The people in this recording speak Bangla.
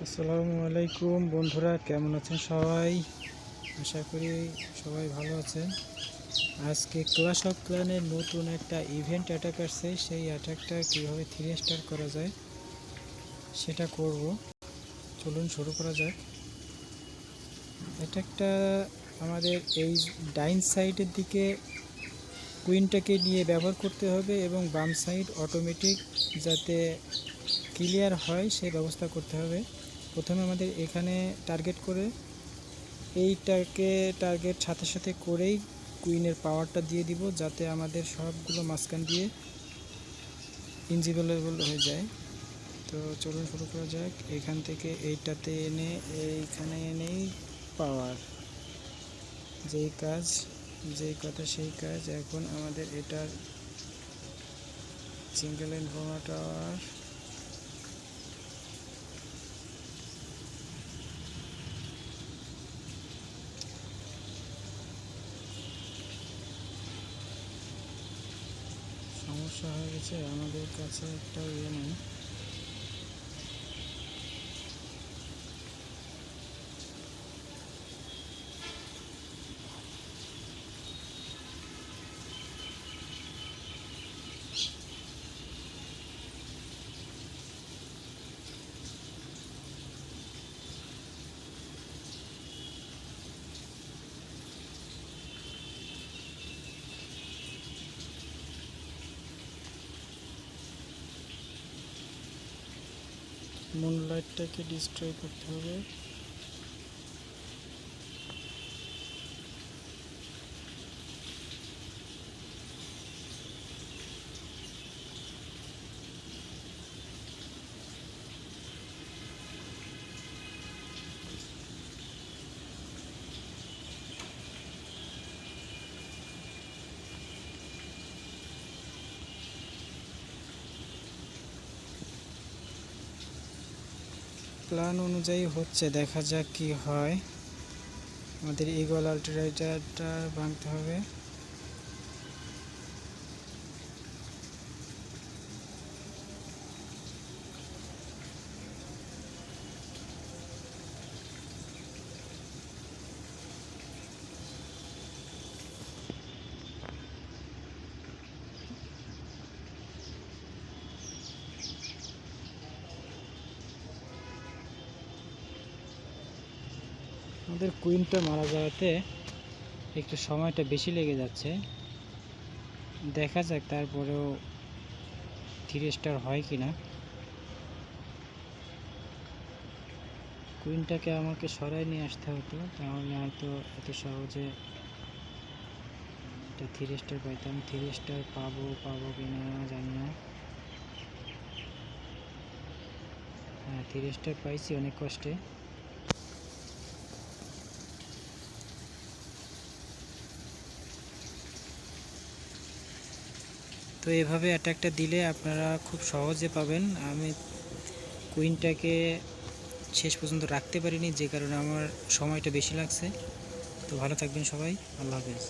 আসসালামু আলাইকুম বন্ধুরা, কেমন আছেন সবাই? আশা করি সবাই ভালো আছেন। আজকে ক্লাশ অফ ক্ল্যানের নতুন একটা ইভেন্ট অ্যাটাক আসছে। সেই অ্যাটাকটা কীভাবে 3 স্টার করা যায় সেটা করব। চলুন শুরু করা যাক। অ্যাটাকটা আমাদের এই ডাইন সাইডের দিকে কুইনটাকে নিয়ে ব্যবহার করতে হবে এবং বাম সাইড অটোমেটিক যাতে ক্লিয়ার হয় সেই ব্যবস্থা করতে হবে। প্রথমে আমাদের এখানে টার্গেট করে এইটাকে টার্গেট সাথে সাথে করেই কুইনের পাওয়ারটা দিয়ে দিব, যাতে আমাদের সবগুলো মাঝখান দিয়ে ইনভিজিবল হয়ে যায়। তো চলুন শুরু করা যাক। এখান থেকে এইটাতে এনে এইখানে এনেই পাওয়ার, যেই কাজ যেই কথা সেই কাজ। এখন আমাদের এটার সিঙ্গেল ইনফর্মার টাওয়ার সমস্যা হয়ে গেছে। আমাদের কাছে একটা ইয়ে নেই। মুনলাইটটাকে ডিস্ট্রয় করতে হবে। প্ল্যান অনুযায়ী হচ্ছে, দেখা যাক কি হয়। আমাদের ইগল আল্টিরাইটারটা ভাঙতে হবে। আমাদের কুইনটা মারা যাওয়াতে একটু সময়টা বেশি লেগে যাচ্ছে। দেখা যাক তারপরেও 3 স্টার হয় কিনা। কুইনটাকে আমাকে সরাই নিয়ে আসতে হতো, তাহলে হয়তো এত সহজে এটা 3 স্টার পাইতাম। 3 স্টার পাবো কিনা জানি না। হ্যাঁ, 3 স্টার পাইছি অনেক কষ্টে। তো এভাবে অ্যাটাকটা দিলে আপনারা খুব সহজে পাবেন। আমি কুইনটাকে শেষ পর্যন্ত রাখতে পারিনি, যে কারণে আমার সময়টা বেশি লাগছে। তো ভালো থাকবেন সবাই, আল্লাহ হাফেজ।